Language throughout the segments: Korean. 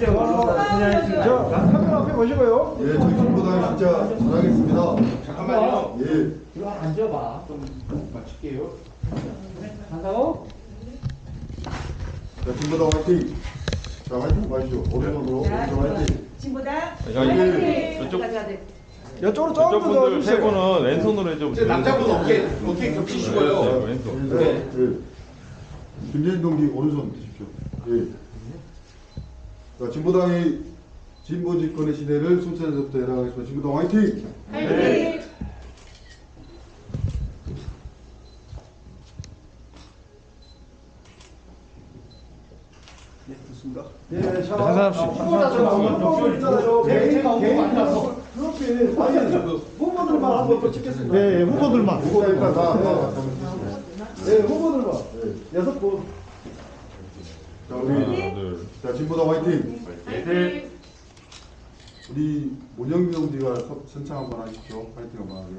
자, 카메라 앞에 보시고요. 예, 저희 김보당 진짜 잘하겠습니다. 잠깐만요. 예. 이리 와 앉아봐. 좀 맞출게요. 한다고? 자, 김보당 화이팅! 자, 화이팅 마시죠. 오른손으로. 오른손 화이팅! 진보다 이게 이쪽 이쪽으로 조금 더 저분들 세 넣어주세요. 분은 왼손으로 해줘. 남자분 어깨 겹치시고요. 네, 왼손. 네. 예. 김재진 동지 오른손 드십시오. 예. 자, 진보당의 진보 집권의 시대를 순천에서부터 해나가겠습니다. 진보당 화이팅! 화이팅! 예, 자, 한 사람씩. 후보들 있잖아요. 개인 앉아서. 그렇게 아니 후보들만 한번 또 찍겠습니다. 예, 후보들만. 후보들만 다. 예, 후보들만 6분. 자, 우리 자, 진보당 화이팅! 화이팅! 우리 문영민 동지가 선창 한번 하십시오. 화이팅 한번 하게.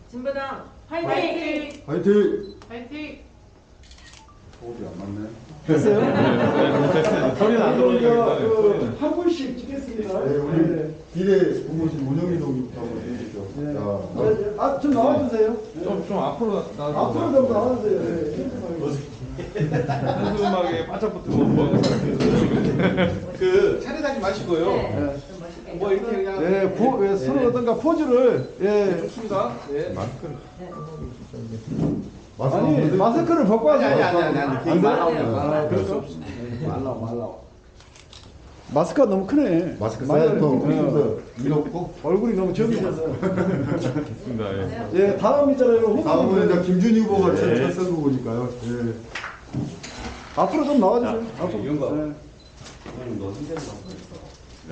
진보당 화이팅! 화이팅! 화이팅! 호흡이 안 맞네. 됐어요? 됐어요. 소리는 안 들어오니까. 소리는. 한 분씩 찍겠습니다. 네, 우리 비례 후보신 문영민 동지부터 한번 해주시죠. 네. 자, 아, 좀 나와주세요. 좀 앞으로 나가. 앞으로 좀 나와주세요. 네. 한숨하게 바짝 붙으면 뭐. 그 차례하지 마시고요. 네. 뭐 이렇게 그냥. 예, 서로 어떤가 포즈를 예. 좋습니다. 예. 마스크를. 아니 마스크를 벗고 하세요. 아니. 안 돼? 말라오면 그럴 수 없습니다. 말라와. 마스크가 너무 크네. 마스크 많이 사이즈 더 어려워. 밀었고. 얼굴이 너무 적으셔서. 좋습니다. 예. 예, 다음 있잖아요. 후보들. 다음은 이제 김준희 후보가 네. 첫 선거 보니까요. 예. 앞으로 좀 나와주세요. 앞으로. 이런 거. 예.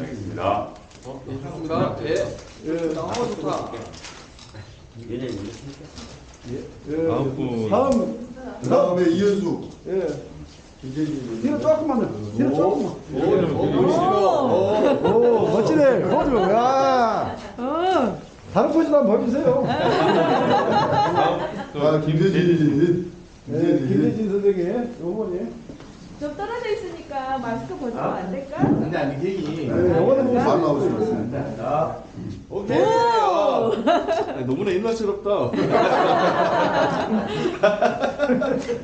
알겠습니다. 좋습니다. 예. 좋다. 예. 다음 분. 그 다음에 이현수. 예. 김재진. 뒤로 조금만 더. 뒤로 조금만. 오! 오, 멋지네. 포즈. 야. 다른 포즈도 한번 보여주세요. 자, 김재진. 네, 김대진 선생님, 어머니. 좀 떨어져 있으니까 마스크 벗으면 안 될까? 안돼 괜히. 네, 요거는 뭐 잘 나오시겠습니다. 자. 오케이. 너무나 옛날스럽다.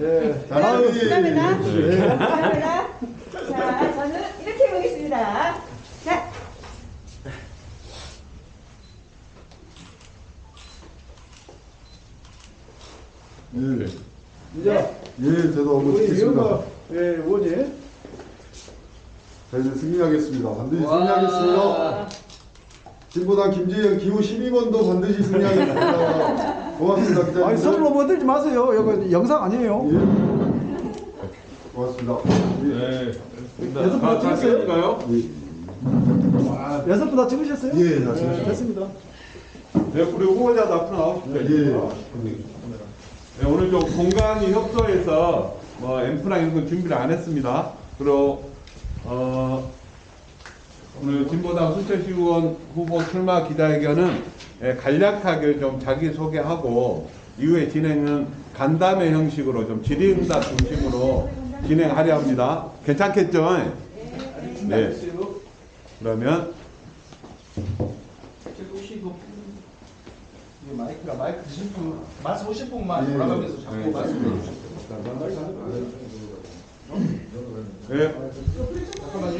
예. 자, 카메라. 네. 카메라. 자, 저는 이렇게 해보겠습니다. 자, 예. 이제 예, 저도 한번 우리 찍겠습니다. 이현가 예, 의원님. 자, 이제 승리하겠습니다. 반드시 승리하겠습니다. 진보당 김재영 기호 12번도 반드시 승리하겠습니다. 고맙습니다, 기자님. 아니 서로 만들지 마세요. 이거 영상 아니에요. 예. 고맙습니다. 예. 네. 여섯 분 다 찍었어요? 찍을까요? 예. 6분 다 찍으셨어요? 예, 다 찍으셨어요. 됐습니다. 네, 우리 후보자도 앞으로 나오십시오. 예. 네, 오늘 좀 공간이 협소해서 뭐 앰프랑 이런 건 준비를 안 했습니다. 그리고 오늘 진보당 순천시의원 후보 출마 기자회견은 간략하게 좀 자기소개하고 이후에 진행은 간담회 형식으로 좀 질의응답 중심으로 진행하려 합니다. 괜찮겠죠? 네. 그러면 마이크 드신 분, 말씀 오신 분만 예. 돌아가면서 자꾸 예. 말씀해 주세요. 네. 잠깐만요.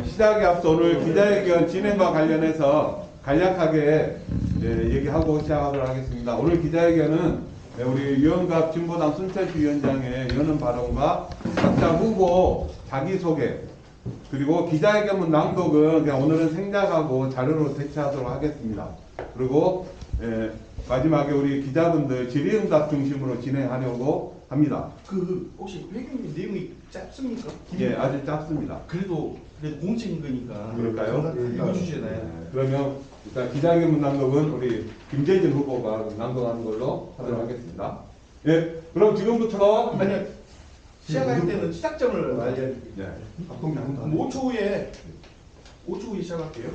시작에 앞서 오늘 기자회견 진행과 관련해서 간략하게 얘기하고 시작하도록 하겠습니다. 오늘 기자회견은 우리 유영갑 진보당 순천시 위원장의 여는 발언과 각자 후보 자기소개 그리고 기자회견문 낭독은 그냥 오늘은 생략하고 자료로 대체하도록 하겠습니다. 그리고 마지막에 우리 기자분들 질의응답 중심으로 진행하려고 합니다. 그 혹시 회견 내용이 짧습니까? 예, 아주 짧습니다. 그래도 공적인 거니까. 그럴까요? 읽어주시잖아요. 네, 그러면 일단 기자회견문 낭독은 우리 김재진 후보가 낭독하는 걸로 하도록 하겠습니다. 예, 그럼 지금부터 아니요. 시작할 때는 시작점을 알려드릴게요. 네. 합동이 아무도 안 그럼 5초 후에 시작할게요.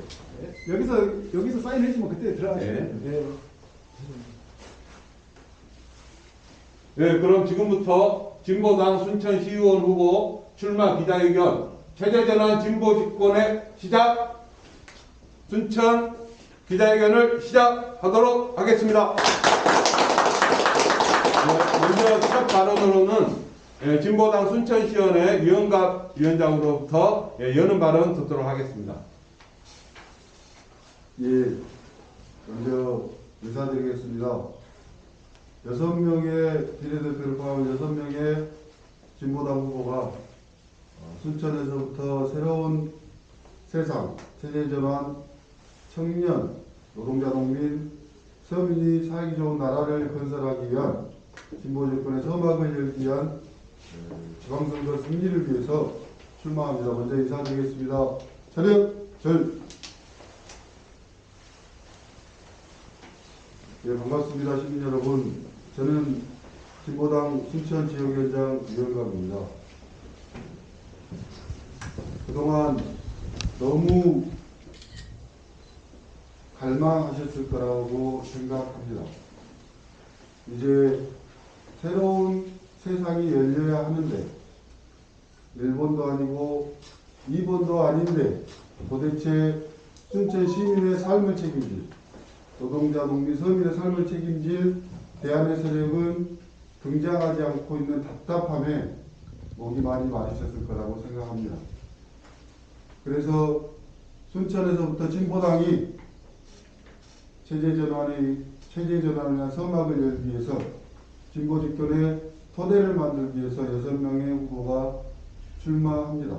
여기서 사인해주면 그때 들어가시면 네. 예. 네, 그럼 지금부터 진보당 순천시의원 후보 출마 기자회견 체제전환 진보 집권의 시작, 순천 기자회견을 시작하도록 하겠습니다. 먼저 시작 발언으로는 진보당 순천시원의 유영갑 위원장으로부터 여는 발언 듣도록 하겠습니다. 예, 먼저 인사드리겠습니다. 6명의 비례대표를 포함한 6명의 진보당 후보가 순천에서부터 새로운 세상, 체제전환, 청년, 노동자, 농민, 서민이 살기 좋은 나라를 건설하기 위한 진보 정권의 서막을 열기 위한 지방선거 승리를 위해서 출마합니다. 먼저 인사드리겠습니다. 차렷, 절. 예, 반갑습니다. 시민 여러분. 저는 진보당 순천 지역위원장 유영갑입니다. 그동안 너무 갈망하셨을 거라고 생각합니다. 이제 새로운 세상이 열려야 하는데 1번도 아니고 2번도 아닌데 도대체 순천 시민의 삶을 책임질, 노동자, 농민, 서민의 삶을 책임질 대안의 세력은 등장하지 않고 있는 답답함에 목이 많이 마르셨을 거라고 생각합니다. 그래서 순천에서부터 진보당이 체제전환을 위한 서막을 열기 위해서 진보 집권의 토대를 만들기 위해서 6명의 후보가 출마합니다.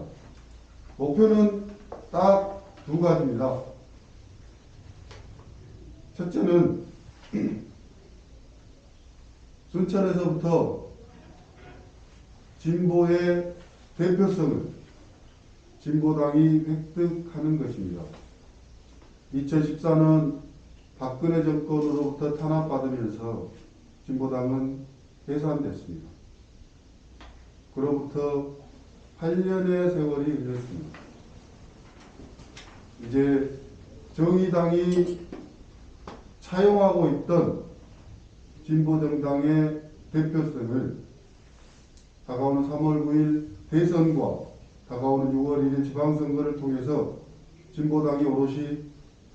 목표는 딱 두 가지입니다. 첫째는 순천에서부터 진보의 대표성을 진보당이 획득하는 것입니다. 2014년 박근혜 정권으로부터 탄압받으면서 진보당은 해산됐습니다. 그로부터 8년의 세월이 흘렀습니다. 이제 정의당이 차용하고 있던 진보정당의 대표성을 다가오는 3월 9일 대선과 다가오는 6월 1일 지방선거를 통해서 진보당이 오롯이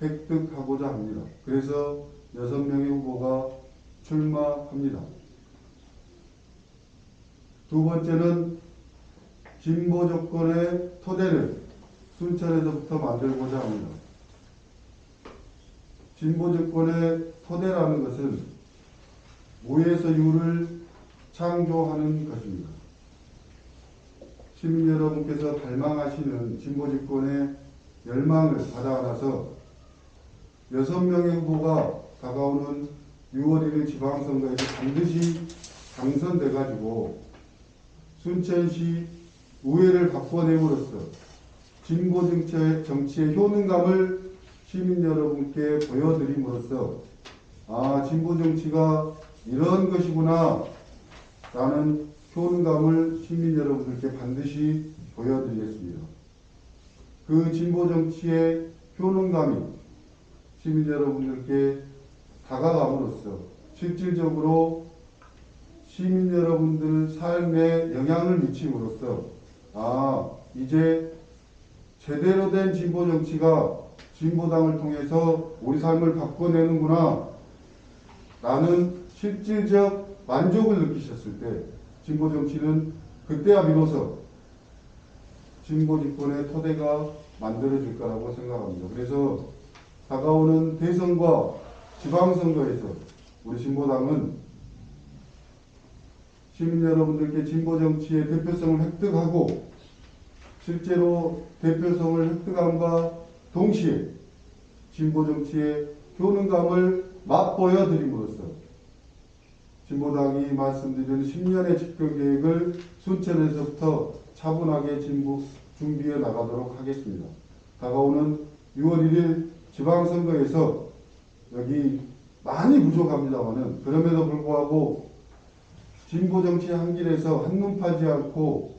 획득하고자 합니다. 그래서 6명의 후보가 출마합니다. 두 번째는 진보 정권의 토대를 순천에서부터 만들고자 합니다. 진보 정권의 토대라는 것은 무에서 유를 창조하는 것입니다. 시민 여러분께서 갈망하시는 진보 집권의 열망을 받아 안아서 6명의 후보가 다가오는 6월 1일 지방선거에서 반드시 당선돼 가지고 순천시 우회를 바꿔내므로써 진보 정치의 효능감을 시민 여러분께 보여드림으로써 아, 진보 정치가 이런 것이구나 라는 효능감을 시민 여러분들께 반드시 보여드리겠습니다. 그 진보 정치의 효능감이 시민 여러분들께 다가감으로써 실질적으로 시민 여러분들 삶에 영향을 미침으로써 아, 이제 제대로 된 진보 정치가 진보당을 통해서 우리 삶을 바꿔내는구나 라는 실질적 만족을 느끼셨을 때 진보 정치는 그때야 비로소 진보 집권의 토대가 만들어질 거라고 생각합니다. 그래서 다가오는 대선과 지방선거에서 우리 진보당은 시민 여러분들께 진보 정치의 대표성을 획득하고 실제로 대표성을 획득함과 동시에 진보 정치의 효능감을 맛보여 드림으로써 진보당이 말씀드린 10년의 집권 계획을 순천에서부터 차분하게 준비해 나가도록 하겠습니다. 다가오는 6월 1일 지방선거에서 여기 많이 부족합니다만은 그럼에도 불구하고 진보 정치 한 길에서 한눈 팔지 않고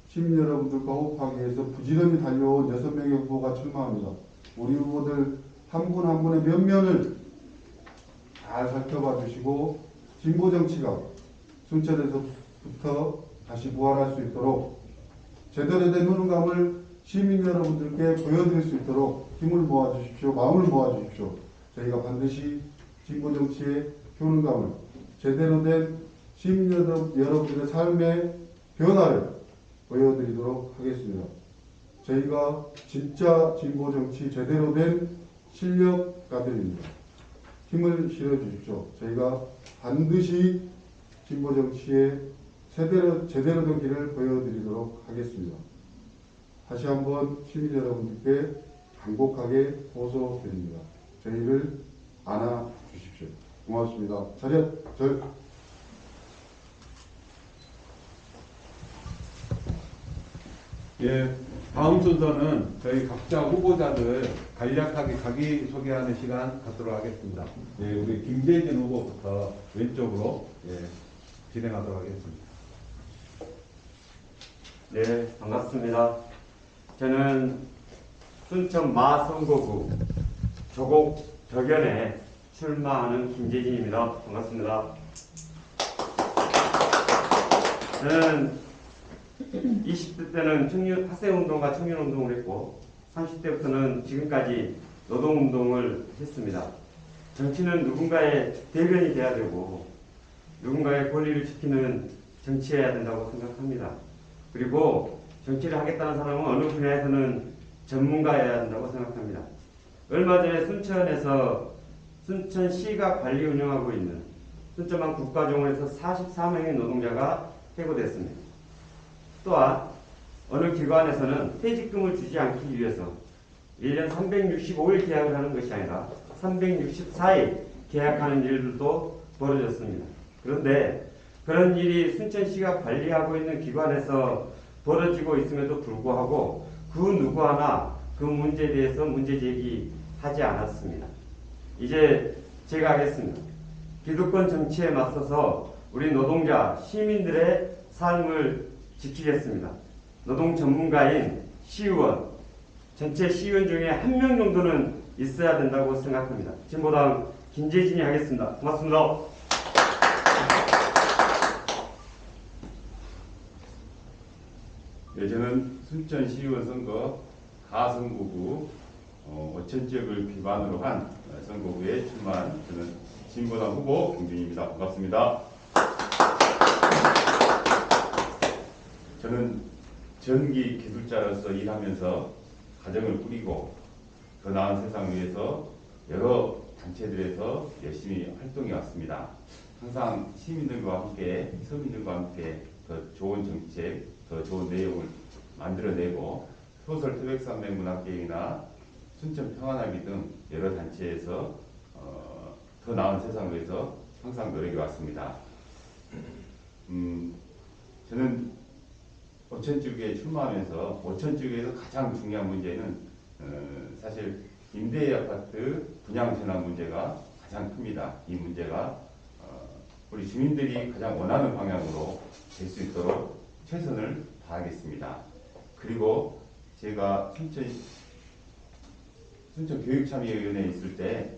시민 여러분들과 호흡하기 위해서 부지런히 달려온 6명의 후보가 출마합니다. 우리 후보들 한 분 한 분의 면면을 잘 살펴봐 주시고 진보 정치가 순천에서부터 다시 부활할 수 있도록 제대로 된 효능감을 시민 여러분들께 보여드릴 수 있도록 힘을 모아주십시오. 마음을 모아주십시오. 저희가 반드시 진보 정치의 효능감을 제대로 된 시민 여러분들의 삶의 변화를 보여드리도록 하겠습니다. 저희가 진짜 진보 정치 제대로 된 실력가들입니다. 힘을 실어주십시오. 저희가 반드시 진보 정치의 제대로 된 길을 보여드리도록 하겠습니다. 다시 한번 시민 여러분들께 간곡하게 호소드립니다. 저희를 안아주십시오. 고맙습니다. 차렷 절. 예, 다음 순서는 저희 각자 후보자들 간략하게 자기소개하는 시간 갖도록 하겠습니다. 예, 우리 김재진 후보부터 왼쪽으로 진행하도록 하겠습니다. 네, 반갑습니다. 저는 순천 마선거구 조곡 덕연에 출마하는 김재진입니다. 반갑습니다. 저는 20대 때는 학생운동과 청년운동을 했고 30대부터는 지금까지 노동운동을 했습니다. 정치는 누군가의 대변이 돼야 되고 누군가의 권리를 지키는 정치해야 된다고 생각합니다. 그리고 정치를 하겠다는 사람은 어느 분야에서는 전문가여야 한다고 생각합니다. 얼마 전에 순천에서 순천시가 관리 운영하고 있는 순천만 국가정원에서 44명의 노동자가 해고됐습니다. 또한 어느 기관에서는 퇴직금을 주지 않기 위해서 1년 365일 계약을 하는 것이 아니라 364일 계약하는 일들도 벌어졌습니다. 그런데 그런 일이 순천시가 관리하고 있는 기관에서 벌어지고 있음에도 불구하고 그 누구 하나 그 문제에 대해서 문제 제기하지 않았습니다. 이제 제가 하겠습니다. 기득권 정치에 맞서서 우리 노동자, 시민들의 삶을 지키겠습니다. 노동 전문가인 시의원, 전체 시의원 중에 한 명 정도는 있어야 된다고 생각합니다. 진보당 김재진이 하겠습니다. 고맙습니다. 네, 저는 순천 시의원 선거 가선거구 5천 지역을 기반으로 한 선거구에 출마한 저는 진보당 후보 김준희입니다. 반갑습니다. 저는 전기 기술자로서 일하면서 가정을 꾸리고 더 나은 세상을 위해서 여러 단체들에서 열심히 활동해 왔습니다. 항상 시민들과 함께, 서민들과 함께 더 좋은 정책, 더 좋은 내용을 만들어내고 소설 태백산맥 문학계획이나 순천 평안하기 등 여러 단체에서 더 나은 세상을 위해서 항상 노력해 왔습니다. 저는 오천지구에 출마하면서 오천지구에서 가장 중요한 문제는 사실 임대아파트 분양 전환 문제가 가장 큽니다. 이 문제가 우리 주민들이 가장 원하는 방향으로 될 수 있도록 최선을 다하겠습니다. 그리고 제가 순천교육참여위원회에 있을 때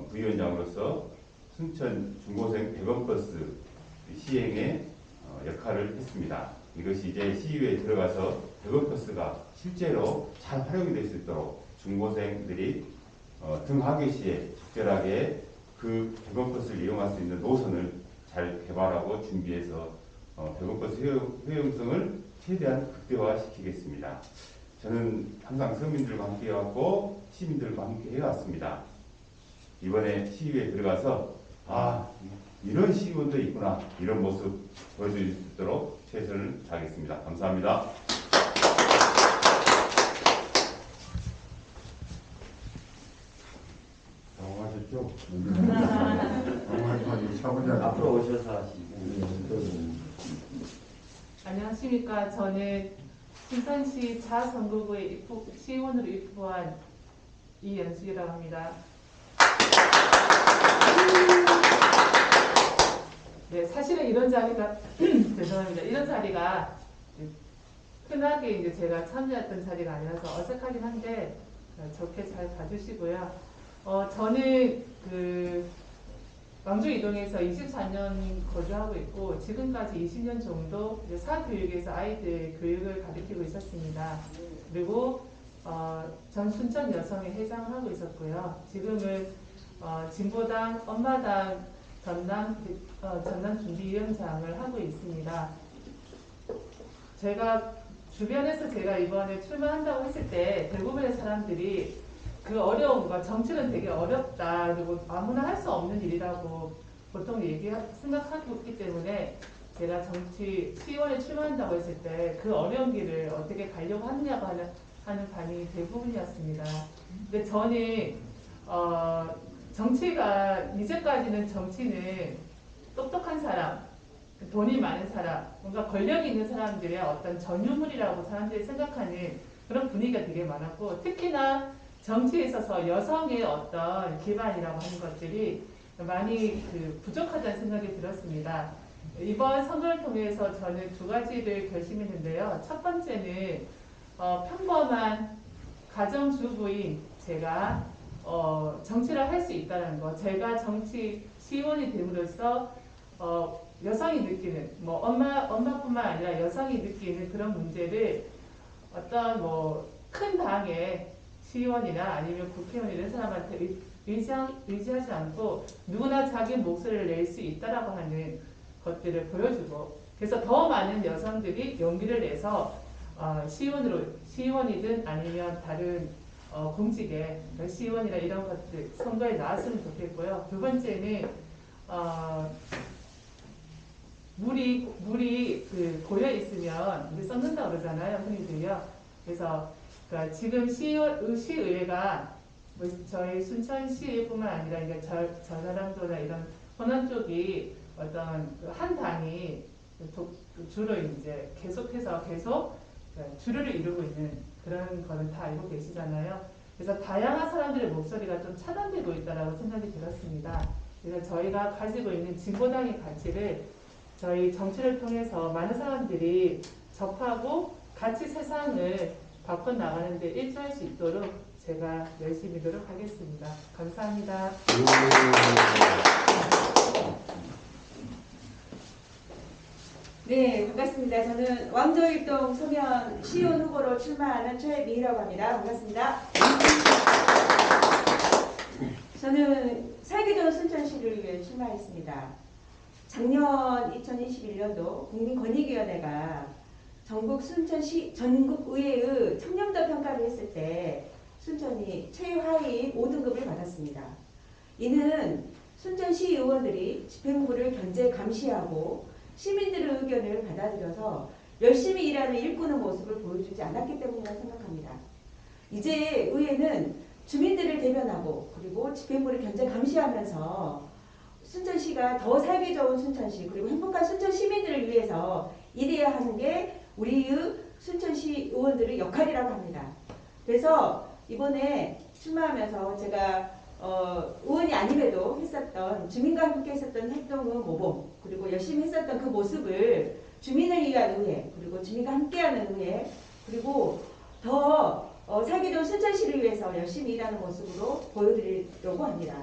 부위원장으로서 순천 중고생 100원 버스 시행에 역할을 했습니다. 이것이 이제 시의회에 들어가서 100원 버스가 실제로 잘 활용이 될 수 있도록 중고생들이 등하교 시에 적절하게 그 100원 버스를 이용할 수 있는 노선을 잘 개발하고 준비해서 100원 버스 효용성을 최대한 극대화시키겠습니다. 저는 항상 서민들과 함께 해왔고 시민들과 함께 해왔습니다. 이번에 시의회에 들어가서 이런 시의원도 있구나, 이런 모습 보여줄 수 있도록 최선을 다하겠습니다. 감사합니다. 당황하셨죠? 당황하지 마시고 차분히 앞으로 오셔서 하시고. 안녕하십니까. 저는 순천시 자선거구에 시의원으로 입후한 이연숙이라고 합니다. 네, 사실은 이런 자리가 죄송합니다. 이런 자리가 흔하게 이제 제가 참여했던 자리가 아니라서 어색하긴 한데, 좋게 잘 봐주시고요. 저는 왕주 이동에서 24년 거주하고 있고 지금까지 20년 정도 이제 사교육에서 아이들 교육을 가르치고 있었습니다. 그리고 전 순천 여성의 회장을 하고 있었고요. 지금은 진보당 엄마당 전남 준비위원장을 하고 있습니다. 제가 이번에 출마한다고 했을 때 대부분의 사람들이 그 어려운 거, 정치는 되게 어렵다, 그리고 아무나 할 수 없는 일이라고 보통 생각하고 있기 때문에 제가 시의원에 출마한다고 했을 때 그 어려운 길을 어떻게 가려고 하느냐고 하는 반응이 대부분이었습니다. 근데 저는 정치가 이제까지는 정치는 똑똑한 사람, 돈이 많은 사람, 뭔가 권력이 있는 사람들의 어떤 전유물이라고 사람들이 생각하는 그런 분위기가 되게 많았고, 특히나 정치에 있어서 여성의 어떤 기반이라고 하는 것들이 많이 부족하다는 생각이 들었습니다. 이번 선거를 통해서 저는 두 가지를 결심했는데요. 첫 번째는 평범한 가정주부인 제가 정치를 할 수 있다는 거. 제가 시의원이 됨으로써 여성이 느끼는, 엄마뿐만 아니라 여성이 느끼는 그런 문제를 어떤 큰 당의 시의원이나 아니면 국회의원 이런 사람한테 의지하지 않고 누구나 자기 목소리를 낼 수 있다라고 하는 것들을 보여주고, 그래서 더 많은 여성들이 용기를 내서 시의원이든 아니면 다른 공직에 시의원이나 이런 것들 선거에 나왔으면 좋겠고요. 두 번째는 물이 고여 있으면 물이 썩는다 그러잖아요, 흔히들요. 그래서 지금 시의회가 저희 순천시뿐만 아니라 이제 전라남도나 이런 호남 쪽이 어떤 한 당이 주로 이제 계속해서 주류를 이루고 있는 그런 거는 다 알고 계시잖아요. 그래서 다양한 사람들의 목소리가 좀 차단되고 있다고 생각이 들었습니다. 그래서 저희가 가지고 있는 진보당의 가치를 저희 정치를 통해서 많은 사람들이 접하고 같이 세상을 바꿔나가는 데 일조할 수 있도록 제가 열심히 노력하겠습니다. 감사합니다. 네, 반갑습니다. 저는 왕조일동 서면 시의원 후보로 출마하는 최미희라고 합니다. 반갑습니다. 저는 살기 좋은 순천시를 위해 출마했습니다. 작년 2021년도 국민권익위원회가 전국의회의 청렴도 평가를 했을 때 순천이 최하위 5등급을 받았습니다. 이는 순천시 의원들이 집행부를 견제 감시하고 시민들의 의견을 받아들여서 열심히 일하는 일꾼의 모습을 보여주지 않았기 때문이라고 생각합니다. 이제 의회는 주민들을 대변하고 그리고 집행부를 견제 감시하면서 순천시가 더 살기 좋은 순천시 그리고 행복한 순천 시민들을 위해서 일해야 하는 게 우리의 순천시 의원들의 역할이라고 합니다. 그래서 이번에 출마하면서 제가 의원이 아님에도 했었던 주민과 함께 했었던 활동의 모범 그리고 열심히 했었던 그 모습을 주민을 위한 의회 그리고 주민과 함께하는 의회 그리고 더 살기 좋은 순천시를 위해서 열심히 일하는 모습으로 보여드리려고 합니다.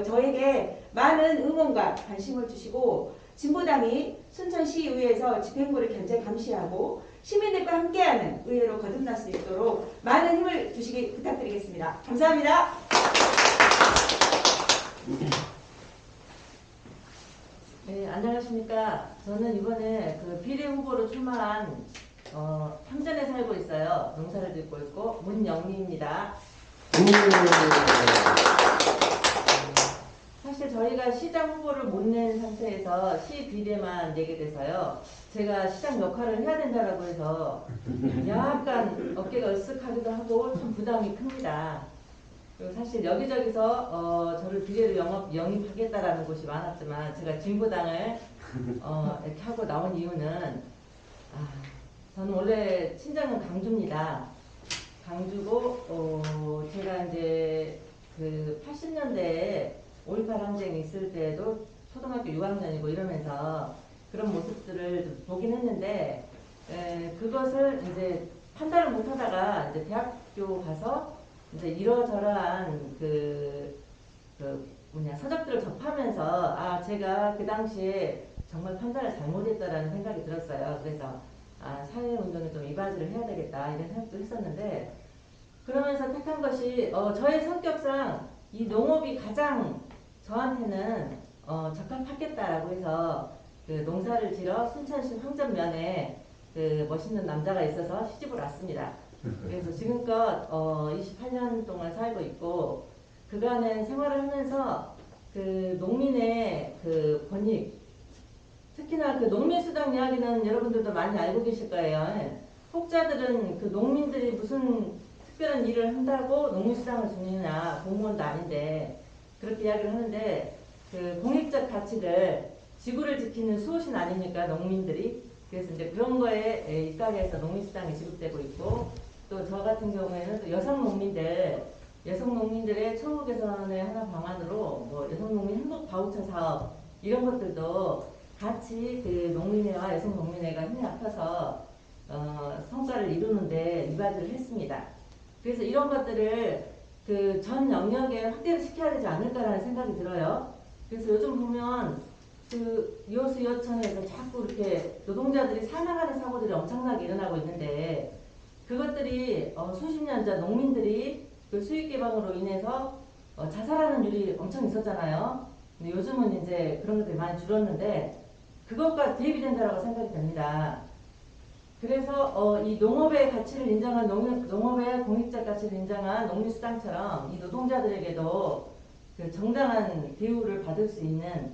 저에게 많은 응원과 관심을 주시고 진보당이 순천시의회에서 집행부를 견제 감시하고 시민들과 함께하는 의회로 거듭날 수 있도록 많은 힘을 주시기 부탁드리겠습니다. 감사합니다. 네, 안녕하십니까. 저는 이번에 비례 후보로 출마한 함전에 살고 있어요. 농사를 짓고 있고 문영미입니다. 사실 저희가 시장 후보를 못 낸 상태에서 시 비례만 내게 돼서요. 제가 시장 역할을 해야 된다라고 해서 약간 어깨가 으쓱하기도 하고 좀 부담이 큽니다. 그리고 사실 여기저기서 저를 비례로 영입하겠다라는 곳이 많았지만 제가 진보당을 이렇게 하고 나온 이유는 저는 원래 친정은 강주입니다. 강주고 제가 이제 80년대에 5.18 항쟁이 있을 때도 초등학교 6학년이고 이러면서 그런 모습들을 보긴 했는데 그것을 이제 판단을 못하다가 이제 대학교 가서 이제 이러저러한 서적들을 접하면서 아 제가 그 당시에 정말 판단을 잘못했다라는 생각이 들었어요. 그래서 아 사회운동에 좀 이바지를 해야 되겠다 이런 생각도 했었는데 그러면서 택한 것이 저의 성격상 이 농업이 가장 저한테는 적합하겠다라고 해서 그 농사를 지러 순천시 황전면에 그 멋있는 남자가 있어서 시집을 왔습니다. 그래서 지금껏 28년 동안 살고 있고 그간의 생활을 하면서 그 농민의 그 권익 특히나 그 농민수당 이야기는 여러분들도 많이 알고 계실 거예요. 혹자들은 그 농민들이 무슨 특별한 일을 한다고 농민수당을 주느냐 공무원도 아닌데 그렇게 이야기를 하는데 그 공익적 가치를 지구를 지키는 수호신 아닙니까 농민들이. 그래서 이제 그런 거에 입각해서 농민수당이 지급되고 있고 또 저 같은 경우에는 또 여성 농민들의 처우 개선의 하나 방안으로 뭐 여성 농민 행복 바우처 사업 이런 것들도 같이 그 농민회와 여성 농민회가 힘이 합쳐서 성과를 이루는데 이바지를 했습니다. 그래서 이런 것들을 그 전 영역에 확대를 시켜야 되지 않을까라는 생각이 들어요. 그래서 요즘 보면 그 여수 여천에서 자꾸 이렇게 노동자들이 사망하는 사고들이 엄청나게 일어나고 있는데 그것들이 수십 년 전 농민들이 그 수익 개방으로 인해서 자살하는 일이 엄청 있었잖아요. 근데 요즘은 이제 그런 것들이 많이 줄었는데 그것과 대비된다라고 생각이 됩니다. 그래서 이 농업의 가치를 인정한 농업의 공익적 가치를 인정한 농민수당처럼 이 노동자들에게도 그 정당한 대우를 받을 수 있는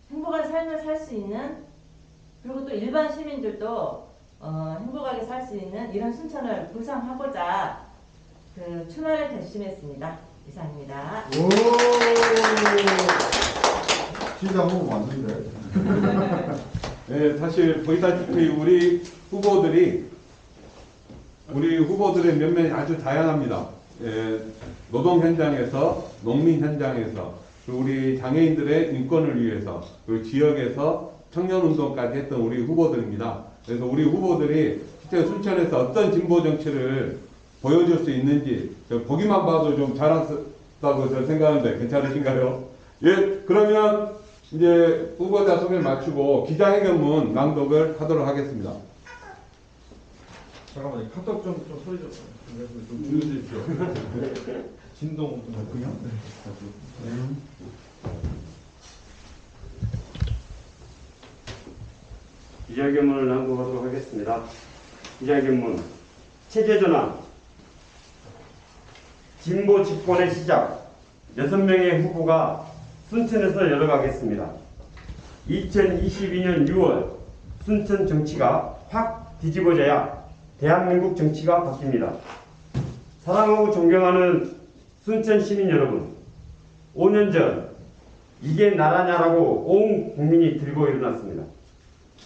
행복한 삶을 살 수 있는 그리고 또 일반 시민들도 행복하게 살 수 있는 이런 순천을 구상하고자 그 출마를 결심했습니다. 이상입니다. 오, 시장 후보 맞는데. 네, 사실 보시다시피 우리 후보들의 면면이 아주 다양합니다. 노동 현장에서, 농민 현장에서, 우리 장애인들의 인권을 위해서, 그리고 지역에서 청년운동까지 했던 우리 후보들입니다. 그래서 우리 후보들이 실제 순천에서 어떤 진보 정치를 보여줄 수 있는지 보기만 봐도 좀 자랑스럽다고 저는 생각하는데 괜찮으신가요? 예, 그러면 이제 후보자 소개를 마치고 기자회견문 낭독을 하도록 하겠습니다. 잠깐만요. 카톡 좀 소리 좀 줄여주십시오. 진동 좀 그냥. 기자회견문을 낭독하도록 하겠습니다. 기자회견문 체제전환 진보 집권의 시작 6명의 후보가 순천에서 열어가겠습니다. 2022년 6월 순천 정치가 확 뒤집어져야 대한민국 정치가 바뀝니다. 사랑하고 존경하는 순천 시민 여러분, 5년 전 이게 나라냐라고 온 국민이 들고 일어났습니다.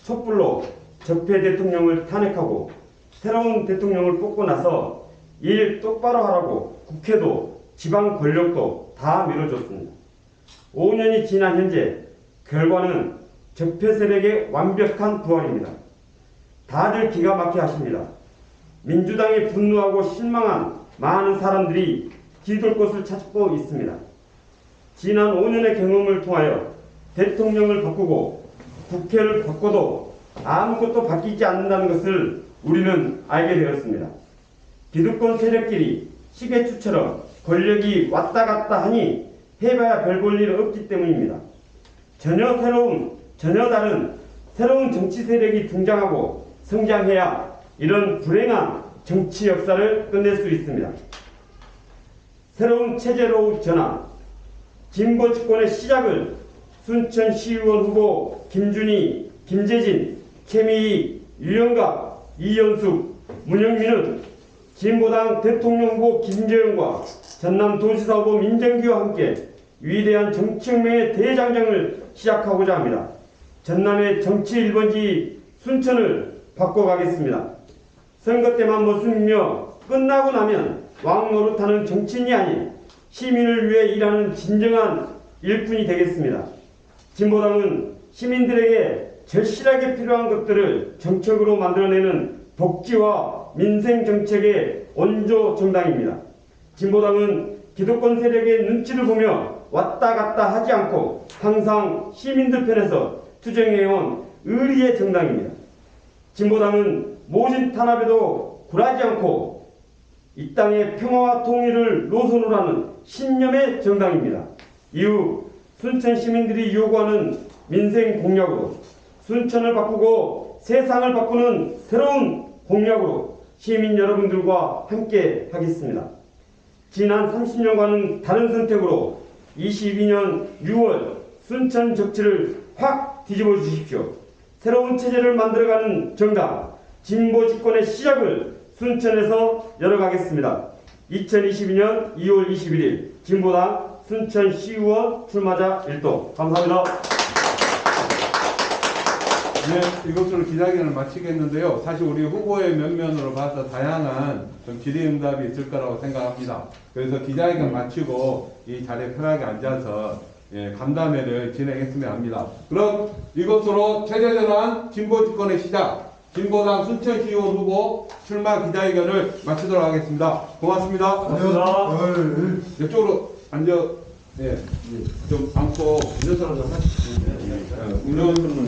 촛불로 적폐 대통령을 탄핵하고 새로운 대통령을 뽑고 나서 일 똑바로 하라고 국회도 지방 권력도 다 밀어줬습니다. 5년이 지난 현재 결과는 적폐 세력의 완벽한 부활입니다. 다들 기가 막혀 하십니다. 민주당에 분노하고 실망한 많은 사람들이 뒤돌 곳을 찾고 있습니다. 지난 5년의 경험을 통하여 대통령을 바꾸고 국회를 바꿔도 아무것도 바뀌지 않는다는 것을 우리는 알게 되었습니다. 기득권 세력끼리 시계추처럼 권력이 왔다 갔다 하니 해봐야 별 볼 일 없기 때문입니다. 전혀 다른 새로운 정치 세력이 등장하고 성장해야 이런 불행한 정치 역사를 끝낼 수 있습니다. 새로운 체제로 전환, 진보 집권의 시작을 순천시의원 후보 김준희, 김재진, 최미희, 유영갑, 이연숙, 문영민은 진보당 대통령 후보 김재영과 전남도지사 후보 민정기와 함께 위대한 정치혁명의 대장정을 시작하고자 합니다. 전남의 정치 1번지 순천을 바꿔가겠습니다. 선거 때만 모습이며 끝나고 나면 왕 노릇하는 정치인이 아닌 시민을 위해 일하는 진정한 일꾼이 되겠습니다. 진보당은 시민들에게 절실하게 필요한 것들을 정책으로 만들어내는 복지와 민생 정책의 원조 정당입니다. 진보당은 기득권 세력의 눈치를 보며 왔다 갔다 하지 않고 항상 시민들 편에서 투쟁해온 의리의 정당입니다. 진보당은 모진 탄압에도 굴하지 않고 이 땅의 평화와 통일을 노선으로 하는 신념의 정당입니다. 이후 순천 시민들이 요구하는 민생 공약으로 순천을 바꾸고 세상을 바꾸는 새로운 공약으로 시민 여러분들과 함께 하겠습니다. 지난 30년과는 다른 선택으로 22년 6월 순천 정치를 확 뒤집어 주십시오. 새로운 체제를 만들어가는 정당 진보 집권의 시작을 순천에서 열어가겠습니다. 2022년 2월 21일 진보당 순천시의원 출마자 1동. 감사합니다. 네, 이것으로 기자회견을 마치겠는데요. 사실 우리 후보의 면면으로 봐서 다양한 좀 질의응답이 있을 거라고 생각합니다. 그래서 기자회견 마치고 이 자리에 편하게 앉아서 간담회를 진행했으면 합니다. 그럼 이것으로 체제전환 진보 집권의 시작, 진보당 순천시의원 후보 출마 기자회견을 마치도록 하겠습니다. 고맙습니다. 이쪽으로 앉아, 좀 앉고 운전사로 좀 하시죠. 운전